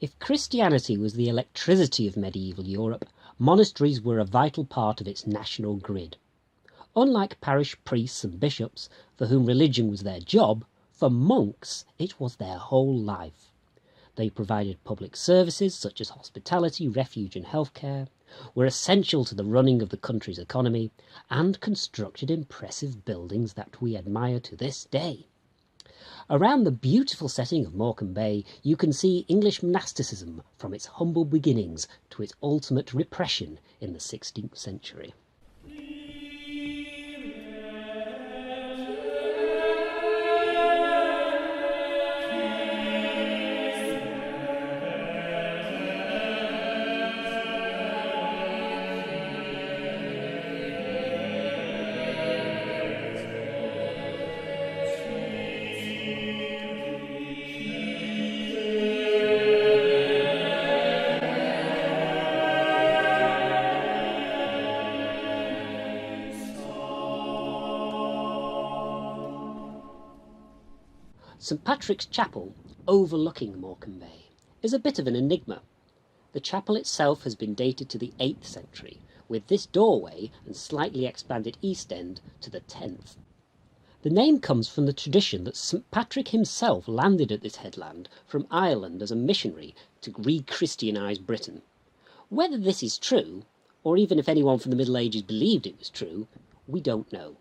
If Christianity was the electricity of medieval Europe, monasteries were a vital part of its national grid. Unlike parish priests and bishops, for whom religion was their job, for monks it was their whole life. They provided public services such as hospitality, refuge and healthcare, were essential to the running of the country's economy, and constructed impressive buildings that we admire to this day. Around the beautiful setting of Morecambe Bay, you can see English monasticism from its humble beginnings to its ultimate repression in the 16th century. St Patrick's Chapel, overlooking Morecambe Bay, is a bit of an enigma. The chapel itself has been dated to the 8th century, with this doorway and slightly expanded east end to the 10th. The name comes from the tradition that St Patrick himself landed at this headland from Ireland as a missionary to re-Christianise Britain. Whether this is true, or even if anyone from the Middle Ages believed it was true, we don't know.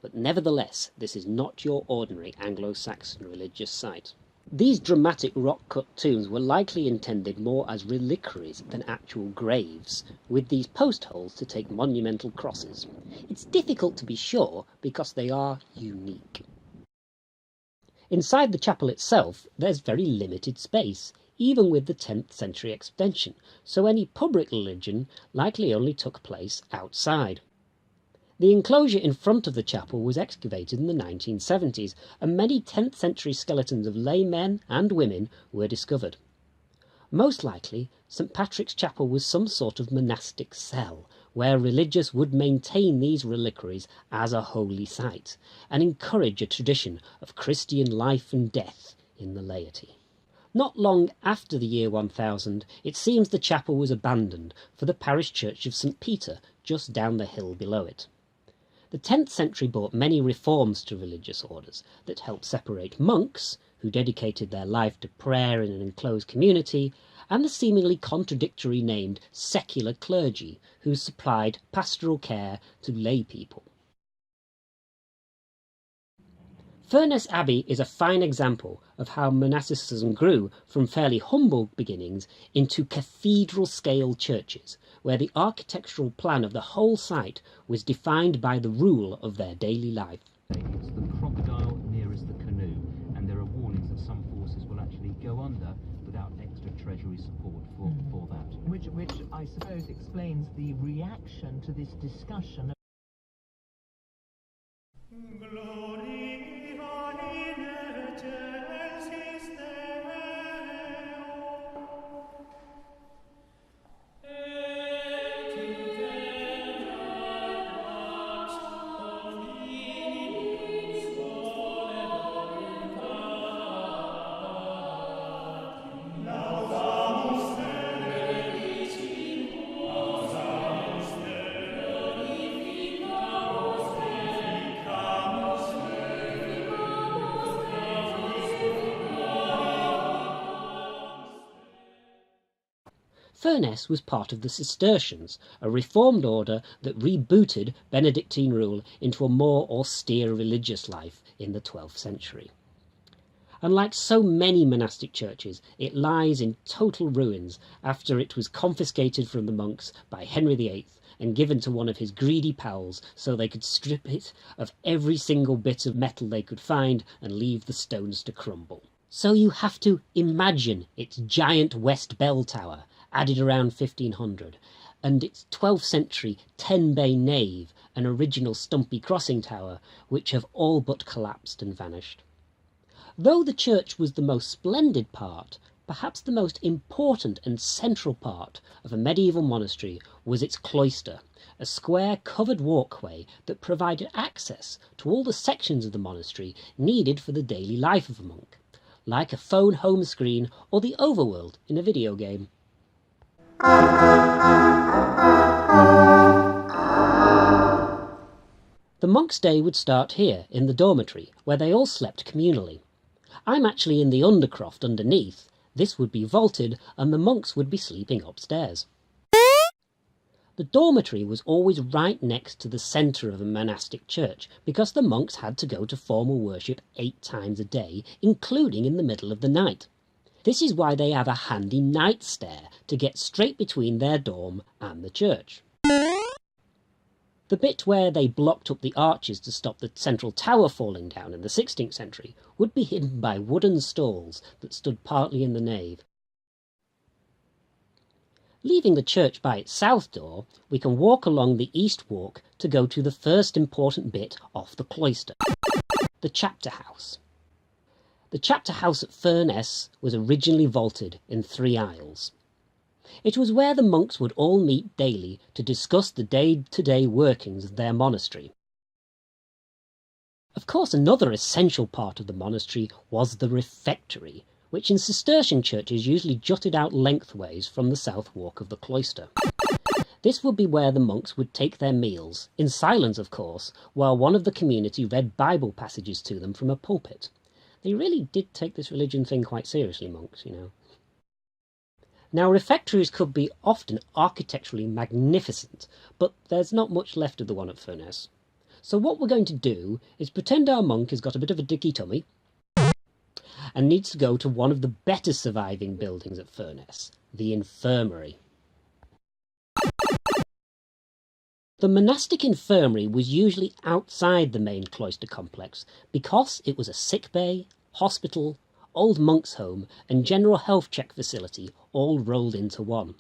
But nevertheless, this is not your ordinary Anglo-Saxon religious site. These dramatic rock-cut tombs were likely intended more as reliquaries than actual graves, with these post holes to take monumental crosses. It's difficult to be sure because they are unique. Inside the chapel itself, there's very limited space, even with the 10th century extension, so any public religion likely only took place outside. The enclosure in front of the chapel was excavated in the 1970s, and many 10th century skeletons of laymen and women were discovered. Most likely, St Patrick's Chapel was some sort of monastic cell, where religious would maintain these reliquaries as a holy site, and encourage a tradition of Christian life and death in the laity. Not long after the year 1000, it seems the chapel was abandoned for the parish church of St Peter, just down the hill below it. The 10th century brought many reforms to religious orders that helped separate monks, who dedicated their life to prayer in an enclosed community, and the seemingly contradictory named secular clergy, who supplied pastoral care to lay people. Furness Abbey is a fine example of how monasticism grew from fairly humble beginnings into cathedral-scale churches, where the architectural plan of the whole site was defined by the rule of their daily life. It's the crocodile nearest the canoe, and there are warnings that some forces will actually go under without extra treasury support for that. Which I suppose explains the reaction to this discussion. Furness was part of the Cistercians, a reformed order that rebooted Benedictine rule into a more austere religious life in the 12th century. Unlike so many monastic churches, it lies in total ruins after it was confiscated from the monks by Henry VIII and given to one of his greedy pals so they could strip it of every single bit of metal they could find and leave the stones to crumble. So you have to imagine its giant west bell tower, added around 1500, and its 12th century 10-bay nave and original stumpy crossing tower, which have all but collapsed and vanished. Though the church was the most splendid part, perhaps the most important and central part of a medieval monastery was its cloister, a square covered walkway that provided access to all the sections of the monastery needed for the daily life of a monk. like a phone home screen or the overworld in a video game. The monks' day would start here, in the dormitory, where they all slept communally. I'm actually in the undercroft underneath. This would be vaulted, and the monks would be sleeping upstairs. The dormitory was always right next to the centre of a monastic church, because the monks had to go to formal worship 8 times a day, including in the middle of the night. This is why they have a handy night stair to get straight between their dorm and the church. The bit where they blocked up the arches to stop the central tower falling down in the 16th century would be hidden by wooden stalls that stood partly in the nave. Leaving the church by its south door, we can walk along the east walk to go to the first important bit off the cloister, the chapter house. The chapter house at Furness was originally vaulted in 3 aisles. It was where the monks would all meet daily to discuss the day-to-day workings of their monastery. Of course, another essential part of the monastery was the refectory, which in Cistercian churches usually jutted out lengthways from the south walk of the cloister. This would be where the monks would take their meals, in silence of course, while one of the community read Bible passages to them from a pulpit. They really did take this religion thing quite seriously, monks, you know. Now, refectories could be often architecturally magnificent, but there's not much left of the one at Furness. So what we're going to do is pretend our monk has got a bit of a dicky tummy and needs to go to one of the better surviving buildings at Furness, the infirmary. The monastic infirmary was usually outside the main cloister complex because it was a sick bay, hospital, old monks' home and general health check facility all rolled into one.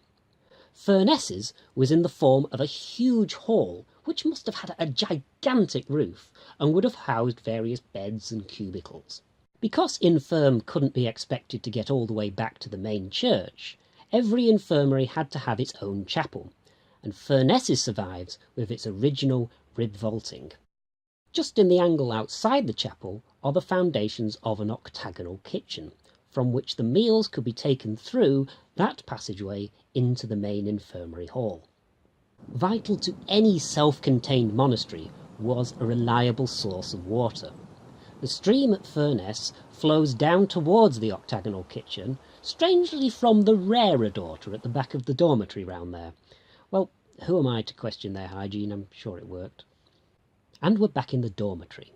Furness's was in the form of a huge hall which must have had a gigantic roof and would have housed various beds and cubicles. Because infirm couldn't be expected to get all the way back to the main church, every infirmary had to have its own chapel, and Furness's survives with its original rib vaulting. Just in the angle outside the chapel are the foundations of an octagonal kitchen, from which the meals could be taken through that passageway into the main infirmary hall. Vital to any self-contained monastery was a reliable source of water. The stream at Furness flows down towards the octagonal kitchen, strangely from the rarer daughter at the back of the dormitory round there. Well, who am I to question their hygiene? I'm sure it worked. And we're back in the dormitory.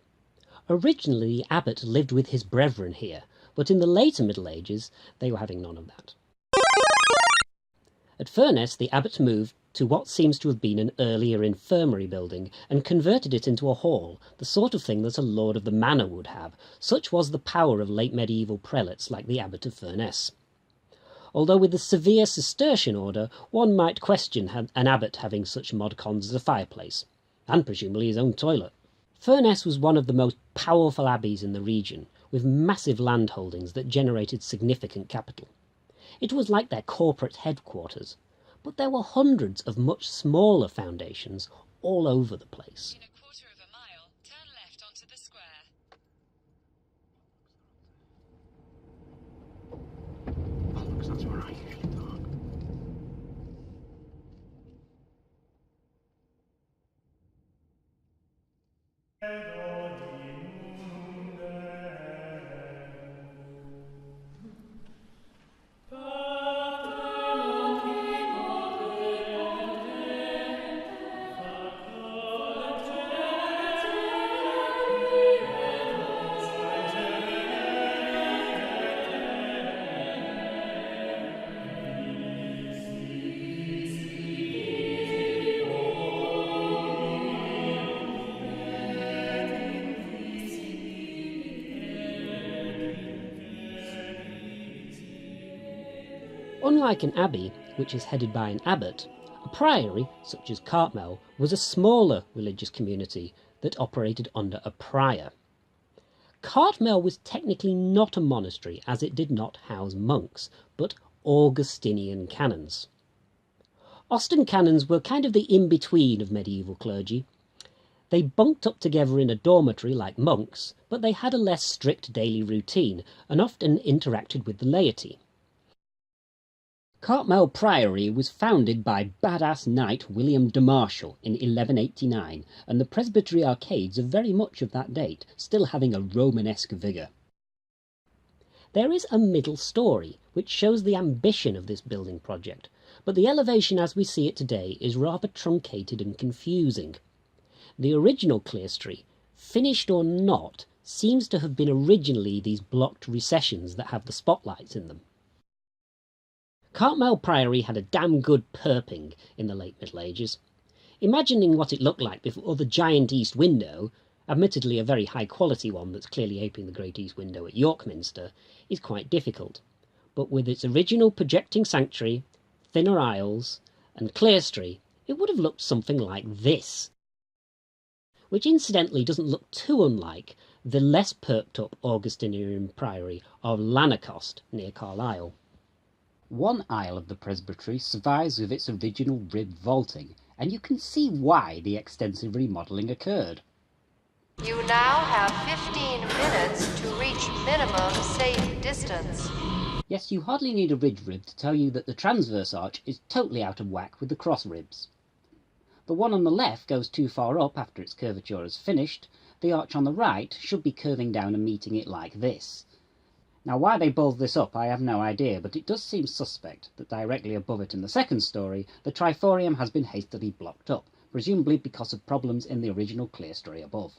Originally, the abbot lived with his brethren here, but in the later Middle Ages, they were having none of that. At Furness, the abbot moved to what seems to have been an earlier infirmary building and converted it into a hall, the sort of thing that a lord of the manor would have. Such was the power of late medieval prelates like the abbot of Furness. Although with the severe Cistercian order, one might question an abbot having such mod cons as a fireplace, and presumably his own toilet. Furness was one of the most powerful abbeys in the region, with massive landholdings that generated significant capital. It was like their corporate headquarters, but there were hundreds of much smaller foundations all over the place. In a quarter of a mile, turn left onto the square. Oh, looks that's all right. Unlike an abbey, which is headed by an abbot, a priory, such as Cartmel, was a smaller religious community that operated under a prior. Cartmel was technically not a monastery, as it did not house monks, but Augustinian canons. Austin canons were kind of the in-between of medieval clergy. They bunked up together in a dormitory like monks, but they had a less strict daily routine and often interacted with the laity. Cartmel Priory was founded by badass knight William de Marshall in 1189, and the presbytery arcades are very much of that date, still having a Romanesque vigour. There is a middle story, which shows the ambition of this building project, but the elevation as we see it today is rather truncated and confusing. The original clerestory, finished or not, seems to have been originally these blocked recessions that have the spotlights in them. Cartmel Priory had a damn good perping in the late Middle Ages. Imagining what it looked like before the giant east window, admittedly a very high quality one that's clearly aping the Great East Window at York Minster, is quite difficult. But with its original projecting sanctuary, thinner aisles, and clerestory, it would have looked something like this. Which incidentally doesn't look too unlike the less perked up Augustinian priory of Lanercost near Carlisle. One aisle of the presbytery survives with its original ribbed vaulting, and you can see why the extensive remodelling occurred. You now have 15 minutes to reach minimum safe distance. Yes, you hardly need a ridge rib to tell you that the transverse arch is totally out of whack with the cross ribs. The one on the left goes too far up after its curvature is finished. The arch on the right should be curving down and meeting it like this. Now why they balled this up I have no idea, but it does seem suspect that directly above it in the second story the triforium has been hastily blocked up, presumably because of problems in the original clerestory above.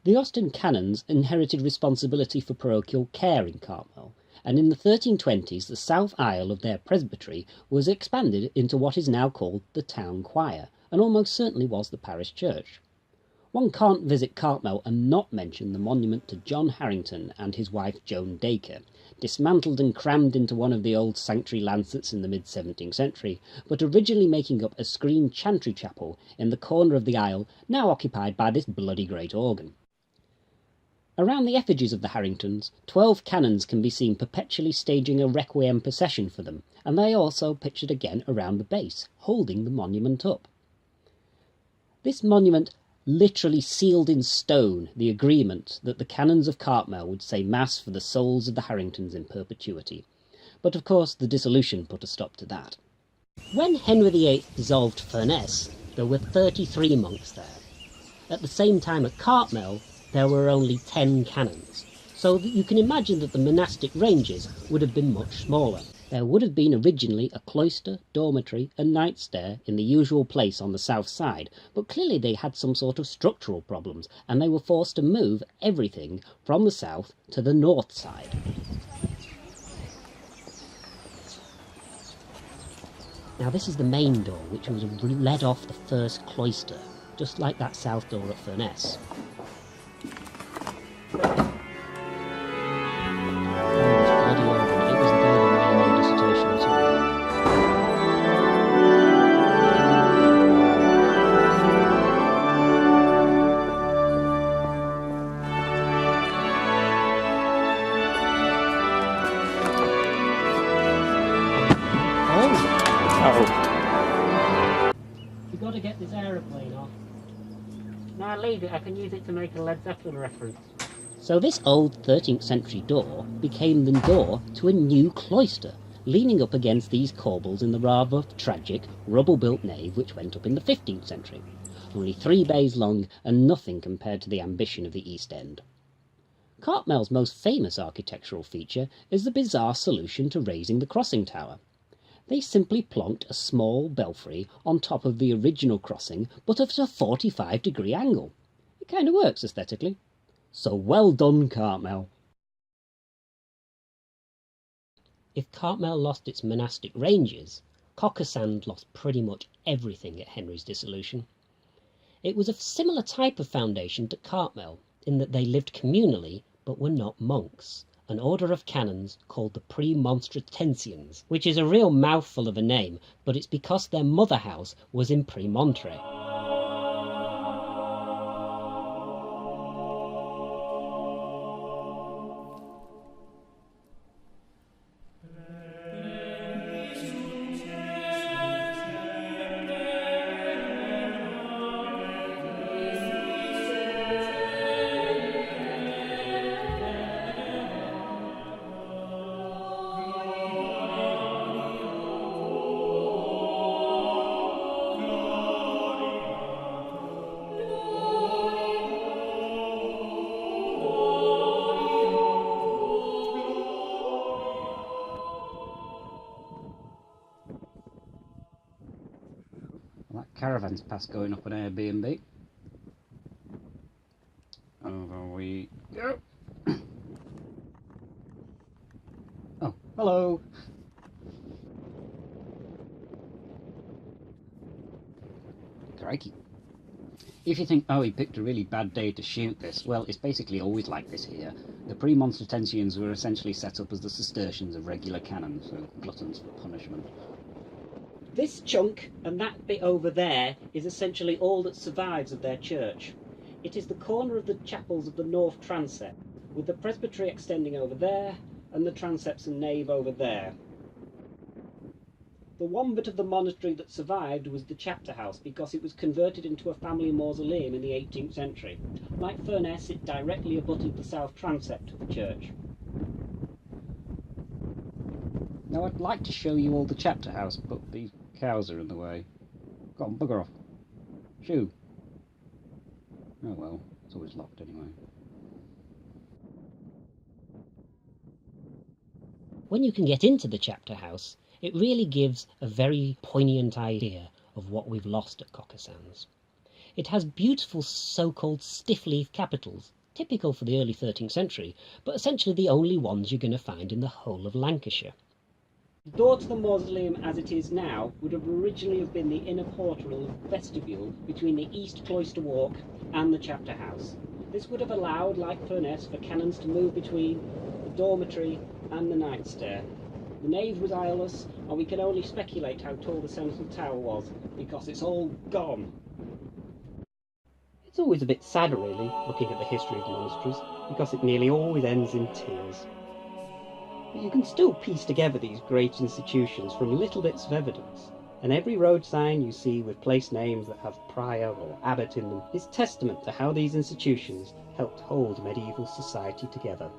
The Austin canons inherited responsibility for parochial care in Cartmel, and in the 1320s the south aisle of their presbytery was expanded into what is now called the town choir, and almost certainly was the parish church. One can't visit Cartmel and not mention the monument to John Harrington and his wife Joan Dacre, dismantled and crammed into one of the old sanctuary lancets in the mid-17th century, but originally making up a screened chantry chapel in the corner of the aisle now occupied by this bloody great organ. Around the effigies of the Harringtons, 12 canons can be seen perpetually staging a requiem procession for them, and they also pictured again around the base, holding the monument up. This monument literally sealed in stone the agreement that the canons of Cartmel would say Mass for the souls of the Harringtons in perpetuity. But of course the Dissolution put a stop to that. When Henry VIII dissolved Furness, there were 33 monks there. At the same time at Cartmel, there were only 10 canons, so that you can imagine that the monastic ranges would have been much smaller. There would have been originally a cloister, dormitory and night stair in the usual place on the south side, but clearly they had some sort of structural problems and they were forced to move everything from the south to the north side. Now this is the main door, which was led off the first cloister, just like that south door at Furness. You've got to get this aeroplane off. Now leave it, I can use it to make a Led Zeppelin reference. So this old 13th century door became the door to a new cloister, leaning up against these corbels in the rather tragic rubble-built nave which went up in the 15th century. Only 3 bays long and nothing compared to the ambition of the East End. Cartmel's most famous architectural feature is the bizarre solution to raising the crossing tower. They simply plonked a small belfry on top of the original crossing, but at a 45-degree angle. It kind of works aesthetically. So well done, Cartmel. If Cartmel lost its monastic ranges, Cockersand lost pretty much everything at Henry's dissolution. It was a similar type of foundation to Cartmel, in that they lived communally but were not monks, an order of canons called the Premonstratensians, which is a real mouthful of a name, but it's because their mother house was in Premontre. caravans past going up an Airbnb. Over we go. Oh, hello. Crikey. If you think, oh, he picked a really bad day to shoot this, well, it's basically always like this here. The pre-Monstratensians were essentially set up as the Cistercians of regular canons, so gluttons for punishment. This chunk and that bit over there is essentially all that survives of their church. It is the corner of the chapels of the north transept, with the presbytery extending over there and the transepts and nave over there. The one bit of the monastery that survived was the chapter house, because it was converted into a family mausoleum in the 18th century. Like Furness, it directly abutted the south transept of the church. Now I'd like to show you all the chapter house, but these cows are in the way. Go on, bugger off. Shoo. Oh well, it's always locked anyway. When you can get into the chapter house, it really gives a very poignant idea of what we've lost at Cockersands. It has beautiful so-called stiff-leaf capitals, typical for the early 13th century, but essentially the only ones you're going to find in the whole of Lancashire. The door to the mausoleum as it is now would have originally been the inner portal vestibule between the east cloister walk and the chapter house. This would have allowed, like Furness, for canons to move between the dormitory and the night stair. The nave was aisleless, and we can only speculate how tall the central tower was, because it's all gone. It's always a bit sad, really, looking at the history of monasteries, because it nearly always ends in tears. But you can still piece together these great institutions from little bits of evidence, and every road sign you see with place names that have prior or abbot in them is testament to how these institutions helped hold medieval society together.